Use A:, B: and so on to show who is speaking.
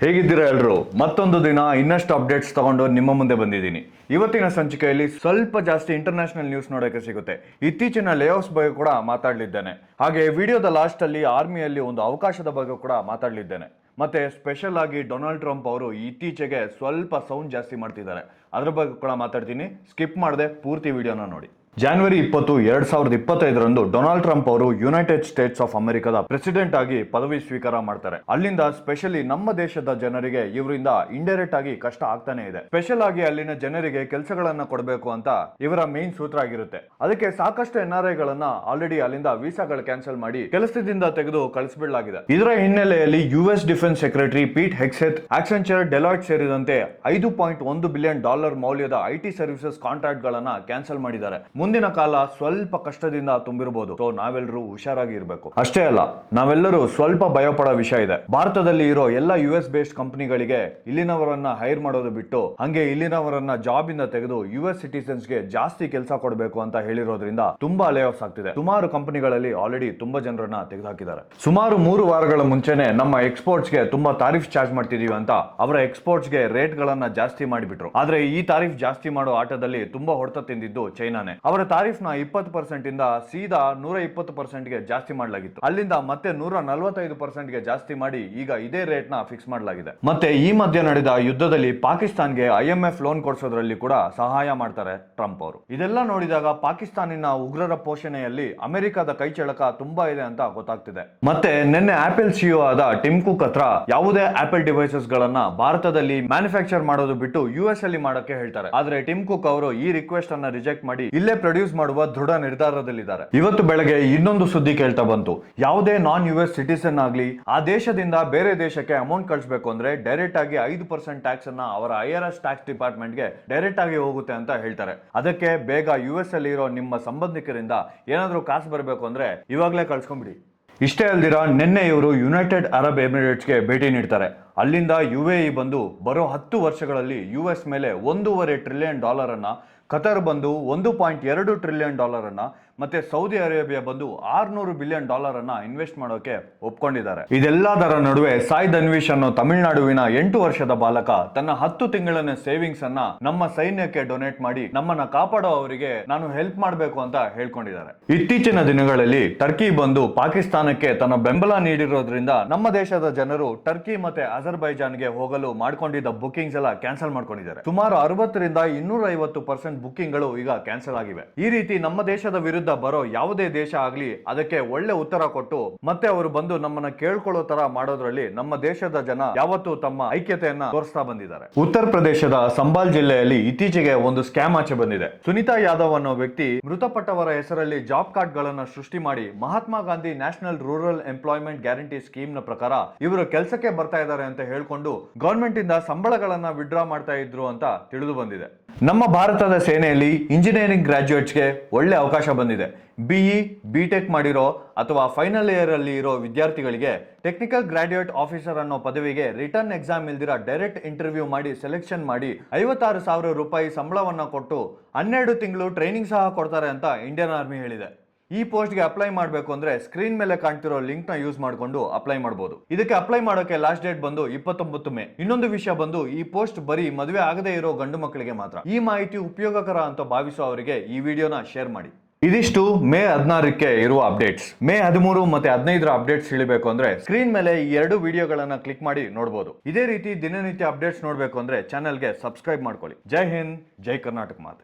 A: ಹೇಗಿದ್ದೀರಾ ಎಲ್ಲರೂ? ಮತ್ತೊಂದು ದಿನ ಇನ್ನಷ್ಟು ಅಪ್ಡೇಟ್ಸ್ ತಗೊಂಡು ನಿಮ್ಮ ಮುಂದೆ ಬಂದಿದ್ದೀನಿ. ಇವತ್ತಿನ ಸಂಚಿಕೆಯಲ್ಲಿ ಸ್ವಲ್ಪ ಜಾಸ್ತಿ ಇಂಟರ್ನ್ಯಾಷನಲ್ ನ್ಯೂಸ್ ನೋಡೋಕೆ ಸಿಗುತ್ತೆ. ಇತ್ತೀಚಿನ ಲೇಆಫ್ಸ್ ಬಗ್ಗೆ ಕೂಡ ಮಾತಾಡಲಿದ್ದೇನೆ. ಹಾಗೆ ವಿಡಿಯೋದ ಲಾಸ್ಟ್ ಅಲ್ಲಿ ಆರ್ಮಿಯಲ್ಲಿ ಒಂದು ಅವಕಾಶದ ಬಗ್ಗೆ ಕೂಡ ಮಾತಾಡಲಿದ್ದೇನೆ. ಮತ್ತೆ ಸ್ಪೆಷಲ್ ಆಗಿ ಡೊನಾಲ್ಡ್ ಟ್ರಂಪ್ ಅವರು ಇತ್ತೀಚೆಗೆ ಸ್ವಲ್ಪ ಸೌಂಡ್ ಜಾಸ್ತಿ ಮಾಡ್ತಿದ್ದಾರೆ, ಅದರ ಬಗ್ಗೆ ಕೂಡ ಮಾತಾಡ್ತೀನಿ. ಸ್ಕಿಪ್ ಮಾಡದೆ ಪೂರ್ತಿ ವಿಡಿಯೋನ ನೋಡಿ. ಜನವರಿ 20, 2025ರಂದು ಡೊನಾಲ್ಡ್ ಟ್ರಂಪ್ ಅವರು ಯುನೈಟೆಡ್ ಸ್ಟೇಟ್ಸ್ ಆಫ್ ಅಮೆರಿಕದ ಪ್ರೆಸಿಡೆಂಟ್ ಆಗಿ ಪದವಿ ಸ್ವೀಕಾರ ಮಾಡ್ತಾರೆ. ಅಲ್ಲಿಂದ ಸ್ಪೆಷಲಿ ನಮ್ಮ ದೇಶದ ಜನರಿಗೆ ಇವರಿಂದ ಇಂಡೈರೆಕ್ಟ್ ಆಗಿ ಕಷ್ಟ ಆಗ್ತಾನೆ ಇದೆ. ಸ್ಪೆಷಲ್ ಆಗಿ ಅಲ್ಲಿನ ಜನರಿಗೆ ಕೆಲಸಗಳನ್ನ ಕೊಡಬೇಕು ಅಂತ ಇವರ ಮೇನ್ ಸೂತ್ರ ಆಗಿರುತ್ತೆ. ಅದಕ್ಕೆ ಸಾಕಷ್ಟು NRI ಗಳನ್ನ ಆಲ್ರೆಡಿ ಅಲ್ಲಿಂದ ವೀಸಾಗಳು ಕ್ಯಾನ್ಸಲ್ ಮಾಡಿ ಕೆಲಸದಿಂದ ತೆಗೆದು ಕಳಿಸ್ಬಿಡಲಾಗಿದೆ. ಇದರ ಹಿನ್ನೆಲೆಯಲ್ಲಿ US defence secretary Pete Hegseth, Accenture, Deloitte ಸೇರಿದಂತೆ $5.1 ಬಿಲಿಯನ್ ಮೌಲ್ಯದ IT ಸರ್ವಿಸಸ್ ಕಾಂಟ್ರಾಕ್ಟ್ ಗಳನ್ನ ಕ್ಯಾನ್ಸಲ್ ಮಾಡಿದ್ದಾರೆ. ಮುಂದಿನ ಕಾಲ ಸ್ವಲ್ಪ ಕಷ್ಟದಿಂದ ತುಂಬಿರಬಹುದು. ಸೊ ನಾವೆಲ್ಲರೂ ಹುಷಾರಾಗಿ ಇರಬೇಕು. ಅಷ್ಟೇ ಅಲ್ಲ, ನಾವೆಲ್ಲರೂ ಸ್ವಲ್ಪ ಭಯ ಪಡೋ ವಿಷಯ ಇದೆ. ಭಾರತದಲ್ಲಿ ಇರೋ ಎಲ್ಲ US ಬೇಸ್ಡ್ ಕಂಪನಿಗಳಿಗೆ ಇಲ್ಲಿನವರನ್ನ ಹೈರ್ ಮಾಡೋದು ಬಿಟ್ಟು ಹಂಗೆ ಇಲ್ಲಿನವರನ್ನ ಜಾಬ್ ಇಂದ ತೆಗೆದು US ಸಿಟಿಸನ್ಸ್ ಗೆ ಜಾಸ್ತಿ ಕೆಲಸ ಕೊಡಬೇಕು ಅಂತ ಹೇಳಿರೋದ್ರಿಂದ ತುಂಬಾ ಲೇ ಆಫ್ಸ್ ಆಗ್ತಿದೆ. ಸುಮಾರು ಕಂಪನಿಗಳಲ್ಲಿ ಆಲ್ರೆಡಿ ತುಂಬಾ ಜನರನ್ನ ತೆಗೆದುಹಾಕಿದ್ದಾರೆ. ಸುಮಾರು 3 ವಾರಗಳ ಮುಂಚೆನೆ ನಮ್ಮ ಎಕ್ಸ್ಪೋರ್ಟ್ಸ್ ಗೆ ತುಂಬಾ ತಾರೀಫ್ ಚಾರ್ಜ್ ಮಾಡ್ತಿದೀವಿ ಅಂತ ಅವರ ಎಕ್ಸ್ಪೋರ್ಟ್ಸ್ ಗೆ ರೇಟ್ ಗಳನ್ನ ಜಾಸ್ತಿ ಮಾಡಿಬಿಟ್ರು. ಆದ್ರೆ ಈ ತಾರೀಫ್ ಜಾಸ್ತಿ ಮಾಡೋ ಆಟದಲ್ಲಿ ತುಂಬಾ ಹೊಡೆತ ತಿಂದಿದ್ದು ಚೈನಾನೇ. ಅವರ ತಾರೀಫ್ ನ 20% ಇಂದ ಸೀದಾ 120% ಗೆ ಜಾಸ್ತಿ ಮಾಡಲಾಗಿತ್ತು. ಅಲ್ಲಿಂದ ಮತ್ತೆ 145% ಗೆ ಜಾಸ್ತಿ ಮಾಡಿ ಈಗ ಇದೇ ರೇಟ್ ನ ಫಿಕ್ಸ್ ಮಾಡಲಾಗಿದೆ. ಮತ್ತೆ ಈ ಮಧ್ಯೆ ನಡೆದ ಯುದ್ಧದಲ್ಲಿ ಪಾಕಿಸ್ತಾನ್ಗೆ IMF ಲೋನ್ ಕೊಡಿಸೋದ್ರಲ್ಲಿ ಕೂಡ ಸಹಾಯ ಮಾಡ್ತಾರೆ ಟ್ರಂಪ್ ಅವರು. ಇದೆಲ್ಲ ನೋಡಿದಾಗ ಪಾಕಿಸ್ತಾನಿನ ಉಗ್ರರ ಪೋಷಣೆಯಲ್ಲಿ ಅಮೆರಿಕದ ಕೈಚಳಕ ತುಂಬಾ ಇದೆ ಅಂತ ಗೊತ್ತಾಗ್ತಿದೆ. ಮತ್ತೆ ನಿನ್ನೆ ಆಪಲ್ CEO ಆದ ಟಿಮ್ ಕುಕ್ ಹತ್ರ ಯಾವುದೇ ಆಪಲ್ ಡಿವೈಸಸ್ ಗಳನ್ನ ಭಾರತದಲ್ಲಿ ಮ್ಯಾನುಫ್ಯಾಕ್ಚರ್ ಮಾಡೋದು ಬಿಟ್ಟು US ಅಲ್ಲಿ ಮಾಡಕ್ಕೆ ಹೇಳ್ತಾರೆ. ಆದ್ರೆ ಟಿಮ್ ಕುಕ್ ಅವರು ಈ ರಿಕ್ವೆಸ್ಟ್ ಅನ್ನ ರಿಜೆಕ್ಟ್ ಮಾಡಿ ಇಲ್ಲೇ ಪ್ರೊಡ್ಯೂಸ್ ಮಾಡುವ ದೃಢ ನಿರ್ಧಾರದಲ್ಲಿದ್ದಾರೆ. ಇವತ್ತು ಬೆಳಗ್ಗೆ ಇನ್ನೊಂದು ಸುದ್ದಿ ಕೇಳ್ತಾ ಬಂತು. ಯಾವುದೇ ನಾನ್ US ಸಿಟಿಸನ್ ಆಗ್ಲಿ ಆ ದೇಶದಿಂದ ಬೇರೆ ದೇಶಕ್ಕೆ ಅಮೌಂಟ್ ಕಳಿಸಬೇಕು ಅಂದ್ರೆ ಡೈರೆಕ್ಟ್ ಆಗಿ 5% ಟ್ಯಾಕ್ಸ್ ಅನ್ನ ಅವರ IRS ಟ್ಯಾಕ್ಸ್ ಡಿಪಾರ್ಟ್ಮೆಂಟ್ ಗೆ ಡೈರೆಕ್ಟ್ ಆಗಿ ಹೋಗುತ್ತೆ ಅಂತ ಹೇಳ್ತಾರೆ. ಅದಕ್ಕೆ ಬೇಗ US ಅಲ್ಲಿ ಇರೋ ನಿಮ್ಮ ಸಂಬಂಧಿಕರಿಂದ ಏನಾದ್ರೂ ಕಾಸು ಬರಬೇಕು ಅಂದ್ರೆ ಇವಾಗ್ಲೇ ಕಳ್ಸ್ಕೊಂಡ್ಬಿಡಿ. ಇಷ್ಟೇ ಅಲ್ದಿರ ನಿನ್ನೆ ಇವರು ಯುನೈಟೆಡ್ ಅರಬ್ ಎಮಿರೇಟ್ಸ್ಗೆ ಭೇಟಿ ನೀಡ್ತಾರೆ. ಅಲ್ಲಿಂದ UAE ಬಂದು ಬರೋ 10 ವರ್ಷಗಳಲ್ಲಿ US ಮೇಲೆ $1.5 ಟ್ರಿಲಿಯನ್ ಅನ್ನ, ಕತರ್ ಬಂದು $1.2 ಟ್ರಿಲಿಯನ್ ಅನ್ನ, ಮತ್ತೆ ಸೌದಿ ಅರೇಬಿಯಾ ಬಂದು $600 ಬಿಲಿಯನ್ ಅನ್ನ ಇನ್ವೆಸ್ಟ್ ಮಾಡೋಕೆ ಒಪ್ಕೊಂಡಿದ್ದಾರೆ. ಇದೆಲ್ಲದರ ನಡುವೆ ಸಾಯ್ ಧನ್ವೀಶ್ ಅನ್ನೋ ತಮಿಳುನಾಡುವಿನ 8 ವರ್ಷದ ಬಾಲಕ ತನ್ನ 10 ತಿಂಗಳಿನ ಸೇವಿಂಗ್ಸ್ ಅನ್ನ ನಮ್ಮ ಸೈನ್ಯಕ್ಕೆ ಡೊನೇಟ್ ಮಾಡಿ ನಮ್ಮನ್ನ ಕಾಪಾಡೋ ಅವರಿಗೆ ನಾನು ಹೆಲ್ಪ್ ಮಾಡಬೇಕು ಅಂತ ಹೇಳ್ಕೊಂಡಿದ್ದಾರೆ. ಇತ್ತೀಚಿನ ದಿನಗಳಲ್ಲಿ ಟರ್ಕಿ ಬಂದು ಪಾಕಿಸ್ತಾನಕ್ಕೆ ತನ್ನ ಬೆಂಬಲ ನೀಡಿರೋದ್ರಿಂದ ನಮ್ಮ ದೇಶದ ಜನರು ಟರ್ಕಿ ಮತ್ತೆ ಅಜರ್ಬೈಜಾನ್ಗೆ ಹೋಗಲು ಮಾಡ್ಕೊಂಡಿದ್ದ ಬುಕಿಂಗ್ಸ್ ಎಲ್ಲ ಕ್ಯಾನ್ಸಲ್ ಮಾಡ್ಕೊಂಡಿದ್ದಾರೆ. ಸುಮಾರು 60ರಿಂದ 250% ಬುಕಿಂಗ್ ಗಳು ಈಗ ಕ್ಯಾನ್ಸಲ್ ಆಗಿವೆ. ಈ ರೀತಿ ನಮ್ಮ ದೇಶದ ವಿರುದ್ಧ ಬರೋ ಯಾವುದೇ ದೇಶ ಆಗ್ಲಿ ಅದಕ್ಕೆ ಒಳ್ಳೆ ಉತ್ತರ ಕೊಟ್ಟು ಮತ್ತೆ ಅವರು ಬಂದು ನಮ್ಮನ್ನ ಕೇಳ್ಕೊಳ್ಳೋ ತರ ಮಾಡೋದ್ರಲ್ಲಿ ನಮ್ಮ ದೇಶದ ಜನ ಯಾವತ್ತೂ ತಮ್ಮ ಐಕ್ಯತೆಯನ್ನ ತೋರಿಸ್ತಾ ಬಂದಿದ್ದಾರೆ. ಉತ್ತರ ಪ್ರದೇಶದ ಸಂಬಾಲ್ ಜಿಲ್ಲೆಯಲ್ಲಿ ಇತ್ತೀಚೆಗೆ ಒಂದು ಸ್ಕ್ಯಾಮ್ ಆಚೆ ಬಂದಿದೆ. ಸುನೀತಾ ಯಾದವ್ ಅನ್ನೋ ವ್ಯಕ್ತಿ ಮೃತಪಟ್ಟವರ ಹೆಸರಲ್ಲಿ ಜಾಬ್ ಕಾರ್ಡ್ ಗಳನ್ನ ಸೃಷ್ಟಿ ಮಾಡಿ Mahatma Gandhi national rural employment guarantee scheme ನ ಪ್ರಕಾರ ಇವರು ಕೆಲಸಕ್ಕೆ ಬರ್ತಾ ಇದ್ದಾರೆ ಅಂತ ಹೇಳ್ಕೊಂಡು ಗವರ್ಮೆಂಟ್ ಇಂದ ಸಂಬಳಗಳನ್ನ ವಿಡ್ರಾ ಮಾಡ್ತಾ ಇದ್ರು ಅಂತ ತಿಳಿದು ಬಂದಿದೆ. ನಮ್ಮ ಭಾರತದ ಸೇನೆಯಲ್ಲಿ ಇಂಜಿನಿಯರಿಂಗ್ ಗ್ರಾಜ್ಯುಯೇಟ್ಸ್ಗೆ ಒಳ್ಳೆ ಅವಕಾಶ ಬಂದಿದೆ. BE, BTech ಮಾಡಿರೋ ಅಥವಾ ಫೈನಲ್ ಇಯರ್ ಅಲ್ಲಿ ಇರೋ ವಿದ್ಯಾರ್ಥಿಗಳಿಗೆ ಟೆಕ್ನಿಕಲ್ ಗ್ರಾಜ್ಯುಯೇಟ್ ಆಫೀಸರ್ ಅನ್ನೋ ಪದವಿಗೆ ರಿಟರ್ನ್ ಎಕ್ಸಾಮ್ ಇಲ್ದಿರ ಡೈರೆಕ್ಟ್ ಇಂಟರ್ವ್ಯೂ ಮಾಡಿ ಸೆಲೆಕ್ಷನ್ ಮಾಡಿ $56,000 ಸಂಬಳವನ್ನ ಕೊಟ್ಟು 12 ತಿಂಗಳು ಟ್ರೈನಿಂಗ್ ಸಹ ಕೊಡ್ತಾರೆ ಅಂತ ಇಂಡಿಯನ್ ಆರ್ಮಿ ಹೇಳಿದೆ. ಈ ಪೋಸ್ಟ್ಗೆ ಅಪ್ಲೈ ಮಾಡಬೇಕು ಅಂದ್ರೆ ಸ್ಕ್ರೀನ್ ಮೇಲೆ ಕಾಣ್ತಿರೋ ಲಿಂಕ್ ನ ಯೂಸ್ ಮಾಡಿಕೊಂಡು ಅಪ್ಲೈ ಮಾಡಬಹುದು. ಇದಕ್ಕೆ ಅಪ್ಲೈ ಮಾಡೋಕೆ ಲಾಸ್ಟ್ ಡೇಟ್ ಬಂದು 29 ಮೇ. ಇನ್ನೊಂದು ವಿಷಯ ಬಂದು ಈ ಪೋಸ್ಟ್ ಬರೀ ಮದುವೆ ಆಗದೆ ಇರೋ ಗಂಡು ಮಕ್ಕಳಿಗೆ ಮಾತ್ರ. ಈ ಮಾಹಿತಿ ಉಪಯೋಗಕರ ಅಂತ ಭಾವಿಸೋ ಅವರಿಗೆ ಈ ವಿಡಿಯೋನ ಶೇರ್ ಮಾಡಿ. ಇದಿಷ್ಟು ಮೇ 16ಕ್ಕೆ ಇರುವ ಅಪ್ಡೇಟ್ಸ್. ಮೇ 13 ಮತ್ತೆ 15ರ ಅಪ್ಡೇಟ್ಸ್ ತಿಳಿಬೇಕು ಅಂದ್ರೆ ಸ್ಕ್ರೀನ್ ಮೇಲೆ ಈ 2 ವಿಡಿಯೋಗಳನ್ನ ಕ್ಲಿಕ್ ಮಾಡಿ ನೋಡಬಹುದು. ಇದೇ ರೀತಿ ದಿನನಿತ್ಯ ಅಪ್ಡೇಟ್ಸ್ ನೋಡ್ಬೇಕು ಅಂದ್ರೆ ಚಾನೆಲ್ಗೆ ಸಬ್ಸ್ಕ್ರೈಬ್ ಮಾಡ್ಕೊಳ್ಳಿ. ಜೈ ಹಿಂದ್, ಜೈ ಕರ್ನಾಟಕ ಮಾತೆ.